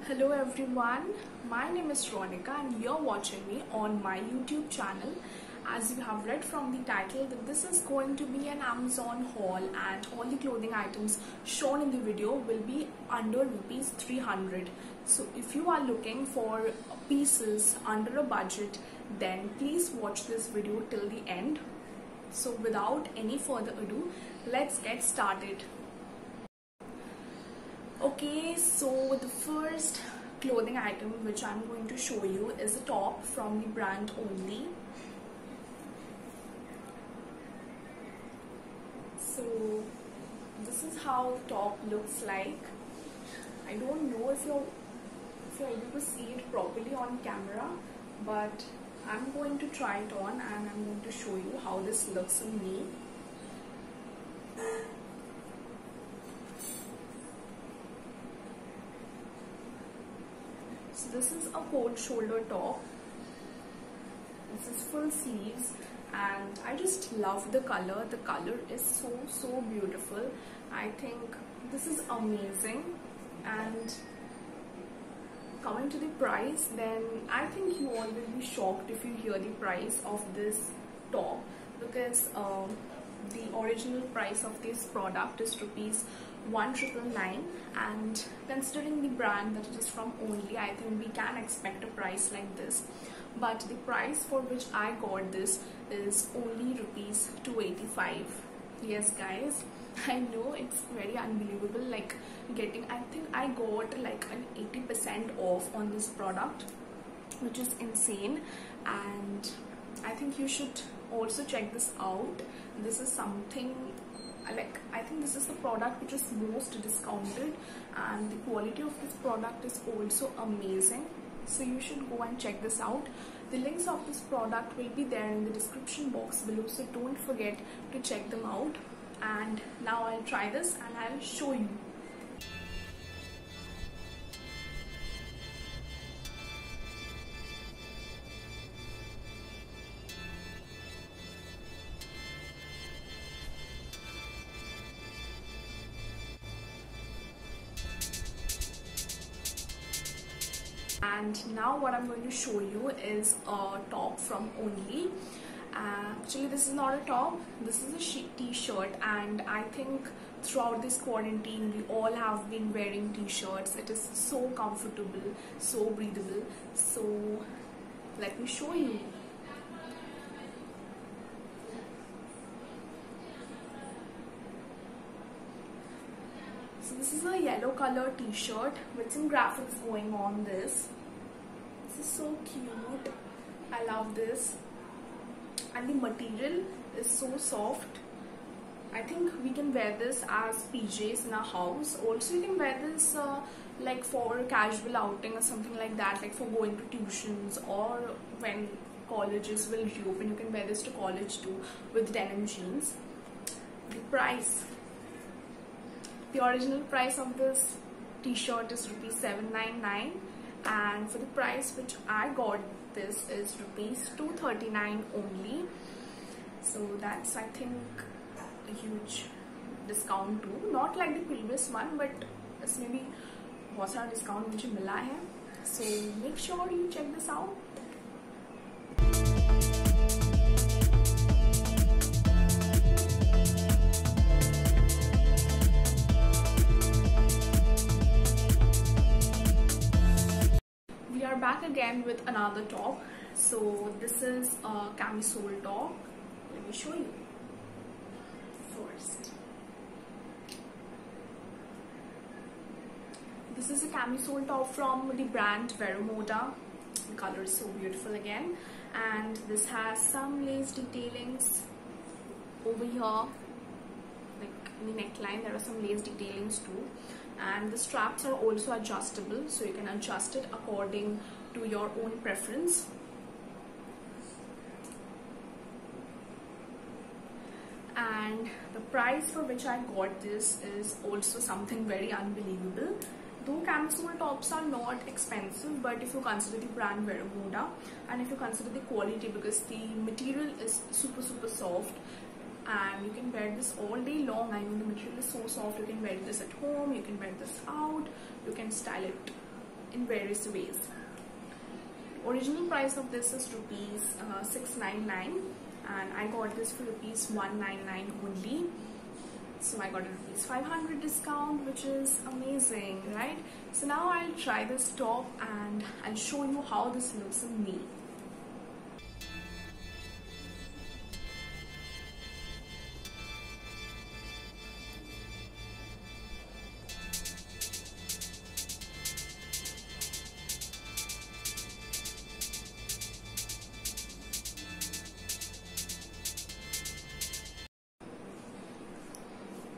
Hello everyone, my name is Ronika and you're watching me on my YouTube channel. As you have read from the title that this is going to be an Amazon haul and all the clothing items shown in the video will be under rupees 300. So if you are looking for pieces under a budget, then please watch this video till the end. So without any further ado, let's get started. Okay, so the first clothing item which I'm going to show you is a top from the brand Only. So this is how the top looks like. I don't know if you're able to see it properly on camera, but I'm going to try it on and I'm going to show you how this looks on me. So this is a coat shoulder top. This is full sleeves and I just love the color. The color is so beautiful. I think this is amazing. And coming to the price, then I think you all will be shocked if you hear the price of this top, because the original price of this product is rupees 1999, and considering the brand that it is from Only, I think we can expect a price like this. But the price for which I got this is only rupees 285. Yes guys, I know it's very unbelievable, like getting, I think I got like an 80% off on this product, which is insane. And I think you should also check this out. This is something like, I think this is the product which is most discounted, and the quality of this product is also amazing. So you should go and check this out. The links of this product will be there in the description box below, so don't forget to check them out. And now I'll try this and I'll show you. And now what I'm going to show you is a top from Only. Actually this is not a top, this is a t-shirt, and I think throughout this quarantine we all have been wearing t-shirts. It is so comfortable, so breathable. So let me show you. So this is a yellow color t-shirt with some graphics going on this. This is so cute. I love this. And the material is so soft. I think we can wear this as PJs in our house. Also you can wear this like for casual outing or something like that, like for going to tuitions, or when colleges will reopen, you can wear this to college too with denim jeans. The price. The original price of this t-shirt is rupees 799, and for the price which I got this is rupees 239 only. So that's, I think, a huge discount too. Not like the previous one, but it's maybe बहुत सारा discount मुझे मिला है. So make sure you check this out. We are back again with another top. So this is a camisole top. Let me show you first. This is a camisole top from the brand Vero Moda. The color is so beautiful again, and this has some lace detailings over here, like in the neckline there are some lace detailings too. And the straps are also adjustable, so you can adjust it according to your own preference. And the price for which I got this is also something very unbelievable. Though camisole tops are not expensive, but if you consider the brand Vero Moda and if you consider the quality, because the material is super soft, and you can wear this all day long. I mean, the material is so soft. You can wear this at home, you can wear this out, you can style it in various ways. Original price of this is rupees 699, and I got this for rupees 199 only. So I got a rupees 500 discount, which is amazing, right? So now I'll try this top and I'll show you how this looks on me.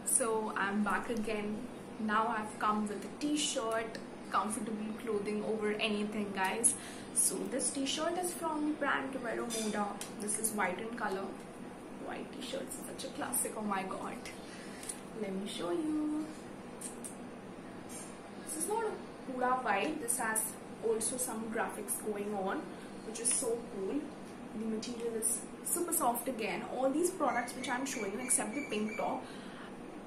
So I'm back again. Now I've come with a t-shirt, comfortable clothing over anything, guys. So this t-shirt is from the brand Vero Moda. This is white in color. White t-shirts, such a classic, oh my god. Let me show you. This is not a pura white. This has also some graphics going on, which is so cool. The material is super soft again. All these products which I'm showing you, except the pink top,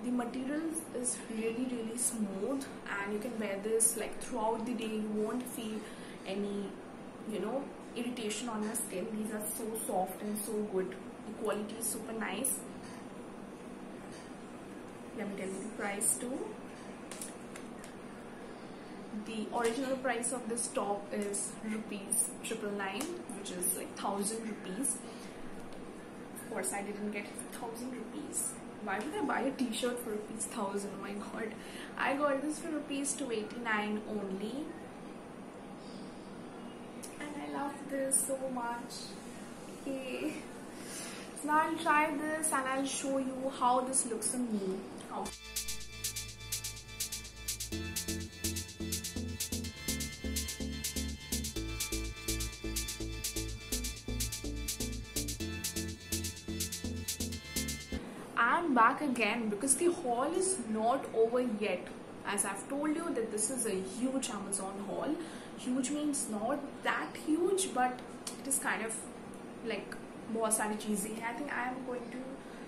the material is really smooth, and you can wear this like throughout the day. You won't feel any, you know, irritation on your skin. These are so soft and so good. The quality is super nice. Let me tell you the price too. The original price of this top is rupees 999, which is like 1000 rupees. Of course, I didn't get 1000 rupees. Why would I buy a t-shirt for rupees 1000? Oh my god. I got this for rupees 289 only. And I love this so much. Okay. So now I'll try this and I'll show you how this looks on me. I'm back again because the haul is not over yet. As I've told you that this is a huge Amazon haul. Huge means not that huge, but it is kind of like बहुत सारी चीजें हैं. I think I am going to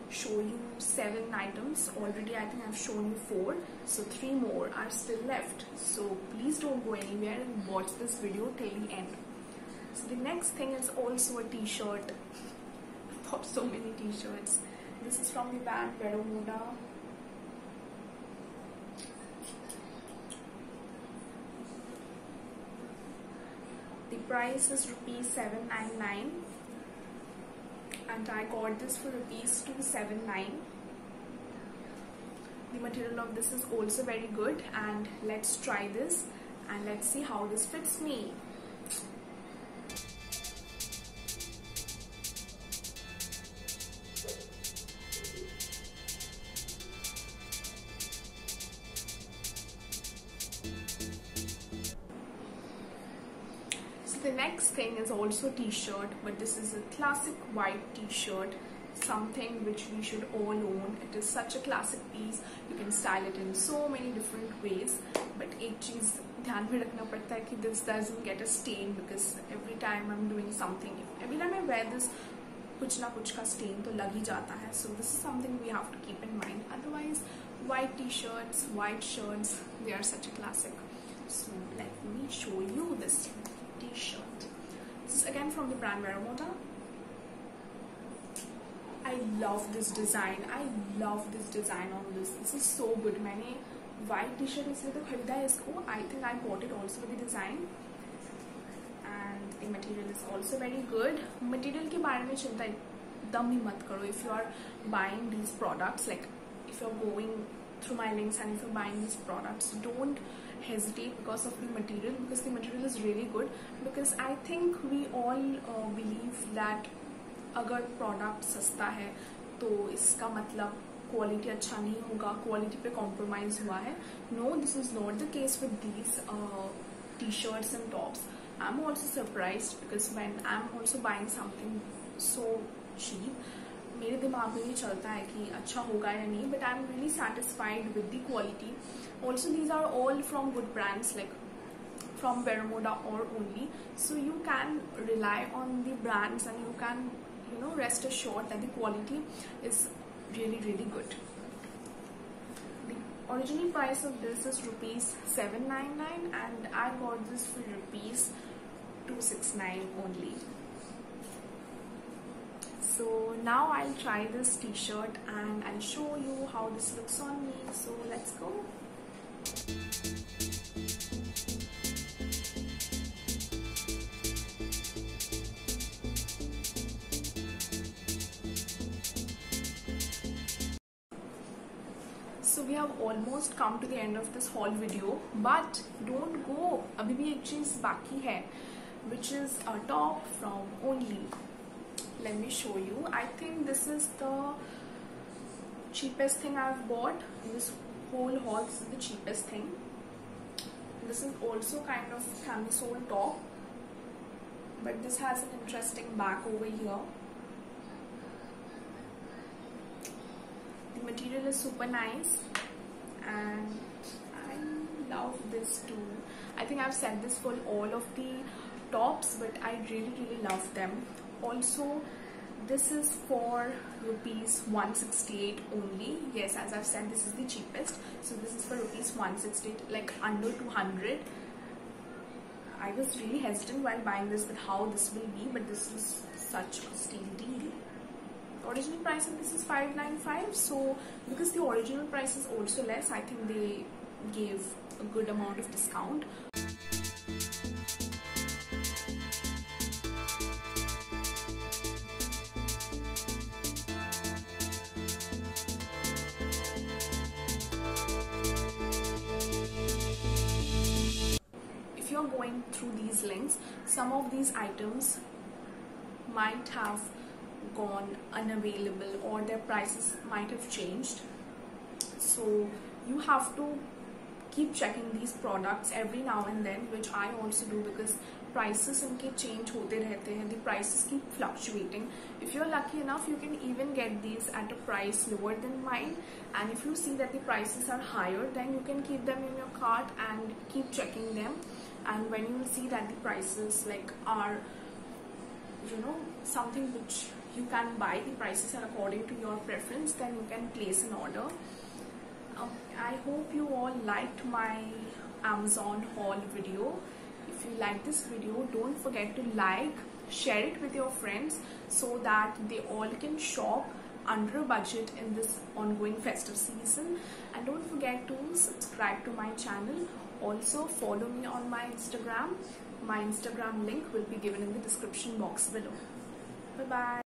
show you 7 items. Already I think I've shown you 4, so 3 more are still left. So please don't go anywhere and watch this video till the end. So the next thing is also a t-shirt. I've got so many t-shirts. This is from the brand Vero Moda. The price is rupees 799, and I got this for rupees 279. The material of this is also very good, and let's try this and let's see how this fits me. The next thing is also t-shirt, but this is a classic white t-shirt, something which we should all own. It is such a classic piece. You can style it in so many different ways, but एक चीज ध्यान में रखना पड़ता है कि this doesn't get a stain, because every time I'm doing something, every time I wear this, कुछ ना कुछ का stain तो लग ही जाता है. So this is something we have to keep in mind. Otherwise, white t-shirts, white shirts, they are such a classic. So let me show you this t-shirt. This is again from the brand Vero Moda. I love this design. I love this design on this. This is so good. मैंने white t-shirt इसलिए तो खरीदा है इसको. I think I bought it also with the design. And the material is also very good. Material के बारे में चिंता एकदम ही मत करो. If you are buying these products, like if you are going through my links and if you're buying these products, don't hesitate because of the material, because the material is really good. Because I think we all believe that अगर product सस्ता है तो इसका मतलब quality अच्छा नहीं होगा, quality पे कॉम्प्रोमाइज हुआ है. No, this is not the case with these t-shirts and tops. I'm also surprised because when I'm also buying something so cheap, मेरे दिमाग में नहीं चलता है कि अच्छा होगा या नहीं, but I'm really satisfied with the quality. Also, these are all from good brands like from Vero Moda or only, so you can rely on the brands and you can, you know, rest assured that the quality is really good. The Original price of this is rupees 799 and I got this for rupees 269 only. So now I'll try this t-shirt and I'll show you how this looks on me. So let's go. So we have almost come to the end of this haul video, but don't go, abhi bhi ek cheez baki hai, which is a top from Only. Let me show you. I think this is the cheapest thing I've bought in this whole haul. This is the cheapest thing. This is also kind of camisole top, but this has an interesting back over here. The material is super nice and I love this too. I think I've said this for all of the tops, but I really love them. Also, this is for rupees 168 only. Yes, as I've said, this is the cheapest. So this is for rupees 168, like under 200. I was really hesitant while buying this with how this will be, but this is such a steal deal. The original price of this is 595. So because the original price is also less, I think they gave a good amount of discount. If you're going through these links, some of these items might have gone unavailable or their prices might have changed. So you have to keep checking these products every now and then, which I also do, because prices इनके change होते रहते हैं. The prices keep fluctuating. If you're lucky enough, you can even get these at a price lower than mine. And if you see that the prices are higher, then you can keep them in your cart and keep checking them. And when you see that the prices like are, you know, something which you can buy, the prices are according to your preference, then you can place an order. I hope you all liked my Amazon haul video. If you like this video, don't forget to like, share it with your friends so that they all can shop under a budget in this ongoing festive season. And don't forget to subscribe to my channel. Also follow me on my Instagram. My Instagram link will be given in the description box below. Bye bye.